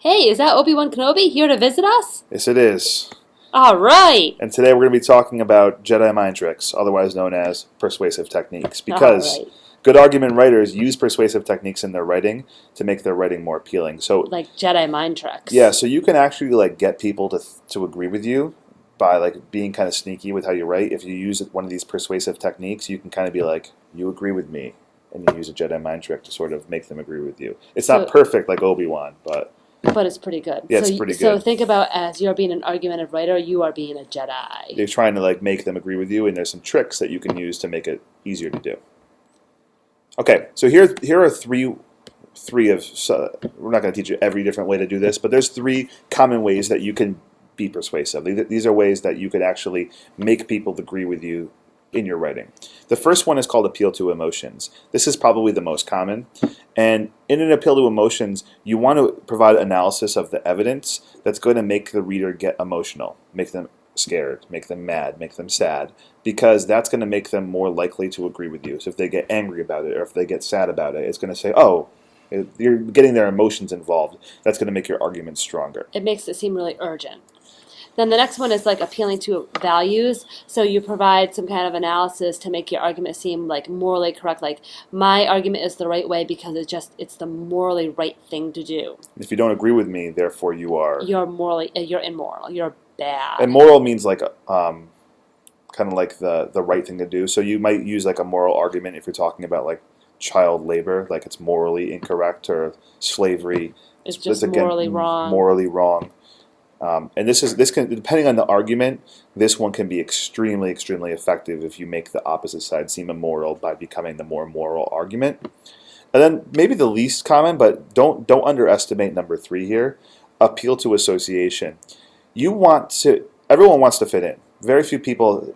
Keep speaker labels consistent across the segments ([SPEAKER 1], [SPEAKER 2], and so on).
[SPEAKER 1] Hey, is that Obi-Wan Kenobi here to visit us?
[SPEAKER 2] Yes, it is.
[SPEAKER 1] All right.
[SPEAKER 2] And today we're going to be talking about Jedi mind tricks, otherwise known as persuasive techniques,
[SPEAKER 1] All
[SPEAKER 2] because
[SPEAKER 1] right.
[SPEAKER 2] good argument writers use persuasive techniques in their writing to make their writing more appealing. So,
[SPEAKER 1] Like Jedi mind tricks.
[SPEAKER 2] yeah, so you can actually get people to agree with you by being kind of sneaky with how you write. If you use one of these persuasive techniques, you can kind of be like, "You agree with me," and you use a Jedi mind trick to sort of make them agree with you. It's not perfect like Obi-Wan, but
[SPEAKER 1] it's pretty good.
[SPEAKER 2] yeah, it's pretty
[SPEAKER 1] So
[SPEAKER 2] good.
[SPEAKER 1] think about as you're being an argumentative writer, you are being a Jedi.
[SPEAKER 2] You're trying to make them agree with you, and there's some tricks that you can use to make it easier to do. Okay, so here are three of. We're not going to teach you every different way to do this, but there's three common ways that you can be persuasive. These are ways that you could actually make people agree with you in your writing. The first one is called appeal to emotions. This is probably the most common. And in an appeal to emotions, you want to provide analysis of the evidence that's going to make the reader get emotional, make them scared, make them mad, make them sad, because that's going to make them more likely to agree with you. So if they get angry about it or if they get sad about it, it's going to say, oh, you're getting their emotions involved. That's going to make your argument stronger.
[SPEAKER 1] It makes it seem really urgent. Then the next one is like appealing to values. So you provide some kind of analysis to make your argument seem like morally correct. Like my argument is the right way because it's the morally right thing to do.
[SPEAKER 2] If you don't agree with me, therefore you're
[SPEAKER 1] immoral. You're bad.
[SPEAKER 2] And moral means kind of like the right thing to do. So you might use like a moral argument if you're talking about like child labor, like it's morally incorrect, or slavery.
[SPEAKER 1] It's just morally wrong.
[SPEAKER 2] Morally wrong. And this can, depending on the argument, this one can be extremely, extremely effective if you make the opposite side seem immoral by becoming the more moral argument. And then maybe the least common, but don't underestimate number 3 here, appeal to association. Everyone wants to fit in. Very few people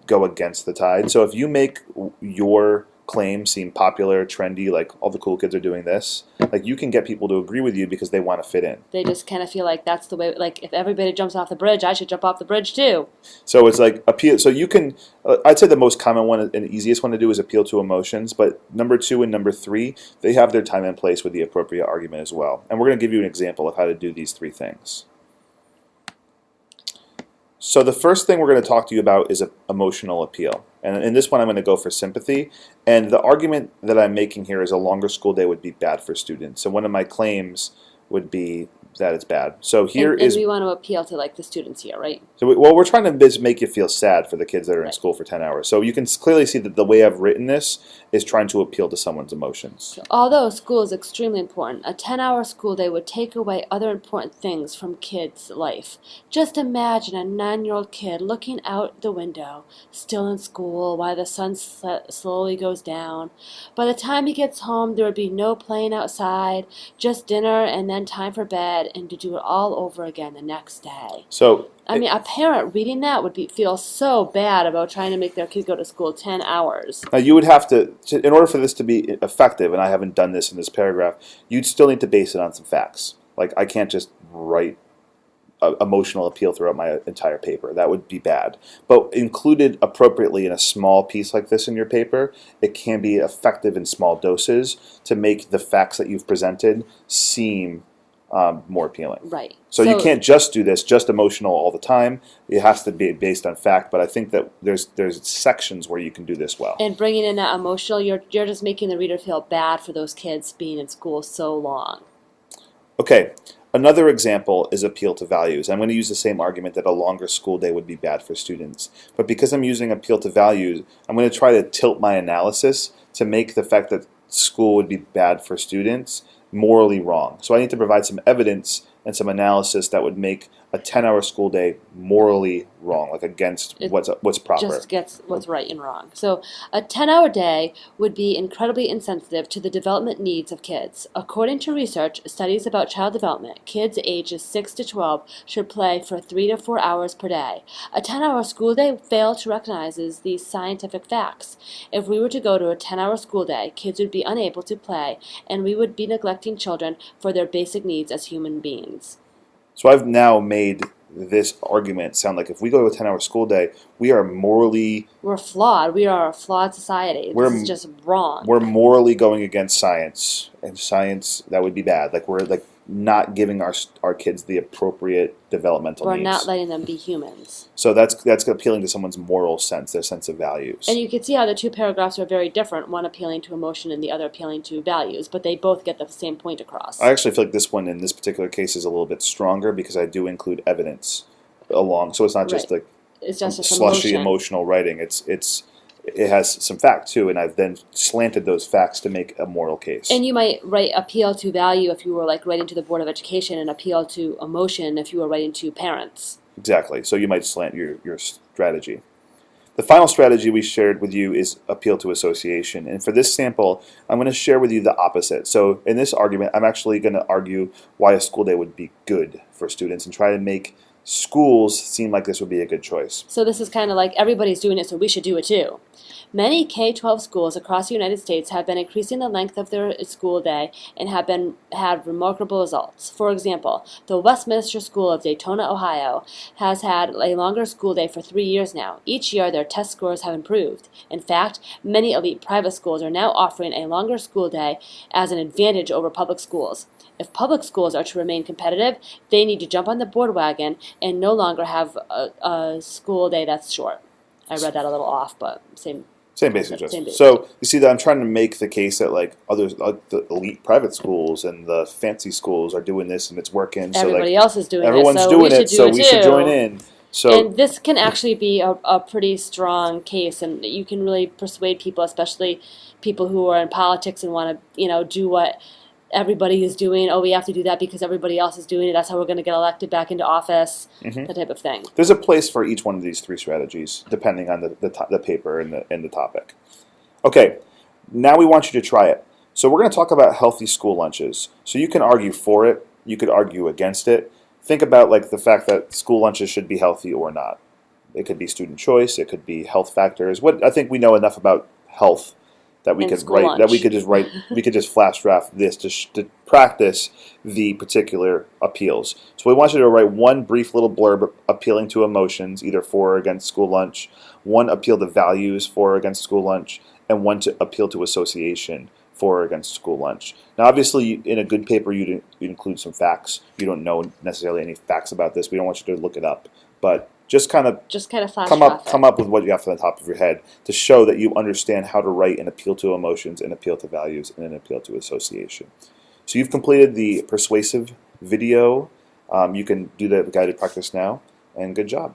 [SPEAKER 2] go against the tide. So if you make your claim seem popular, trendy, like all the cool kids are doing this, you can get people to agree with you because they want to fit in.
[SPEAKER 1] They just kind of feel like that's the way, like if everybody jumps off the bridge, I should jump off the bridge too.
[SPEAKER 2] So it's like appeal. So you can, I'd say the most common one and the easiest one to do is appeal to emotions, but number 2 and number 3, they have their time and place with the appropriate argument as well. And we're going to give you an example of how to do these 3 things. So the first thing we're going to talk to you about is emotional appeal. And in this one, I'm going to go for sympathy. And the argument that I'm making here is a longer school day would be bad for students. So one of my claims would be that it's bad. So and
[SPEAKER 1] we want to appeal to the students here, right?
[SPEAKER 2] So we're trying to make you feel sad for the kids that are in school for 10 hours. So you can clearly see that the way I've written this is trying to appeal to someone's emotions.
[SPEAKER 1] So although school is extremely important, a 10-hour school day would take away other important things from kids' life. Just imagine a 9-year-old kid looking out the window, still in school, while the sun slowly goes down. By the time he gets home, there would be no playing outside, just dinner and then time for bed, and to do it all over again the next day.
[SPEAKER 2] So
[SPEAKER 1] I mean, a parent reading that would feel so bad about trying to make their kid go to school 10 hours.
[SPEAKER 2] Now you would have to, in order for this to be effective, and I haven't done this in this paragraph, you'd still need to base it on some facts. Like I can't just write emotional appeal throughout my entire paper. That would be bad. But included appropriately in a small piece like this in your paper, it can be effective in small doses to make the facts that you've presented seem more appealing.
[SPEAKER 1] Right.
[SPEAKER 2] So you can't just do this, just emotional all the time. It has to be based on fact. But I think that there's sections where you can do this well.
[SPEAKER 1] And bringing in that emotional, you're just making the reader feel bad for those kids being in school so long.
[SPEAKER 2] Okay. Another example is appeal to values. I'm going to use the same argument that a longer school day would be bad for students. But because I'm using appeal to values, I'm going to try to tilt my analysis to make the fact that school would be bad for students morally wrong. So I need to provide some evidence and some analysis that would make a 10-hour school day morally wrong, like against what's proper.
[SPEAKER 1] Just gets what's right and wrong. So a 10-hour day would be incredibly insensitive to the development needs of kids. According to research, studies about child development, kids ages 6 to 12 should play for 3 to 4 hours per day. A 10-hour school day fails to recognize these scientific facts. If we were to go to a 10-hour school day, kids would be unable to play, and we would be neglecting children for their basic needs as human beings.
[SPEAKER 2] So I've now made this argument sound like if we go to a 10-hour school day, we're
[SPEAKER 1] flawed. We are a flawed society. This is just wrong.
[SPEAKER 2] We're morally going against science, and science, that would be bad. We're not giving our kids the appropriate developmental
[SPEAKER 1] Or
[SPEAKER 2] needs.
[SPEAKER 1] not letting them be humans.
[SPEAKER 2] So that's appealing to someone's moral sense, their sense of values.
[SPEAKER 1] And you can see how the two paragraphs are very different, one appealing to emotion and the other appealing to values, but they both get the same point across.
[SPEAKER 2] I actually feel like this one in this particular case is a little bit stronger because I do include evidence along, so it's not just
[SPEAKER 1] Right.
[SPEAKER 2] like
[SPEAKER 1] It's just
[SPEAKER 2] slushy
[SPEAKER 1] emotion.
[SPEAKER 2] emotional writing. It has some fact too, and I've then slanted those facts to make a moral case.
[SPEAKER 1] And you might write appeal to value if you were like writing to the Board of Education, and appeal to emotion if you were writing to parents.
[SPEAKER 2] Exactly. So you might slant your strategy. The final strategy we shared with you is appeal to association. And for this sample, I'm going to share with you the opposite. So in this argument, I'm actually going to argue why a school day would be good for students and try to make schools seem like this would be a good choice.
[SPEAKER 1] So this is kind of like everybody's doing it, so we should do it too. Many K-12 schools across the United States have been increasing the length of their school day and have had remarkable results. For example, the Westminster School of Daytona, Ohio, has had a longer school day for 3 years now. Each year, their test scores have improved. In fact, many elite private schools are now offering a longer school day as an advantage over public schools. If public schools are to remain competitive, they need to jump on the board wagon and no longer have a school day that's short. I read that a little off, but same
[SPEAKER 2] basic
[SPEAKER 1] concept, same
[SPEAKER 2] justice.
[SPEAKER 1] basic.
[SPEAKER 2] So you see that I'm trying to make the case that like others, like the elite private schools and the fancy schools are doing this and it's working.
[SPEAKER 1] Everybody
[SPEAKER 2] so like,
[SPEAKER 1] else is doing
[SPEAKER 2] everyone's
[SPEAKER 1] it, so
[SPEAKER 2] doing
[SPEAKER 1] we should
[SPEAKER 2] it,
[SPEAKER 1] do
[SPEAKER 2] so
[SPEAKER 1] it
[SPEAKER 2] we
[SPEAKER 1] too.
[SPEAKER 2] should join in. So
[SPEAKER 1] And this can actually be a pretty strong case, and you can really persuade people, especially people who are in politics and want to, do what everybody is doing. Oh, we have to do that because everybody else is doing it. That's how we're going to get elected back into office. That type of thing.
[SPEAKER 2] there's a place for each one of these three strategies, depending on the paper and the topic. Okay, now we want you to try it. So we're going to talk about healthy school lunches. So you can argue for it. You could argue against it. Think about like the fact that school lunches should be healthy or not. It could be student choice. It could be health factors. What I think we know enough about health that we
[SPEAKER 1] And
[SPEAKER 2] could
[SPEAKER 1] school
[SPEAKER 2] write
[SPEAKER 1] lunch.
[SPEAKER 2] that we could just write we could just flash draft this to practice the particular appeals. So we want you to write one brief little blurb appealing to emotions, either for or against school lunch, one appeal to values for or against school lunch, and one to appeal to association for or against school lunch. Now, obviously, in a good paper, you'd include some facts. You don't know necessarily any facts about this. We don't want you to look it up, but just kind of
[SPEAKER 1] flash
[SPEAKER 2] come
[SPEAKER 1] draft
[SPEAKER 2] up with what you have from the top of your head to show that you understand how to write an appeal to emotions, an appeal to values, and an appeal to association. So you've completed the persuasive video. You can do the guided practice now, and good job.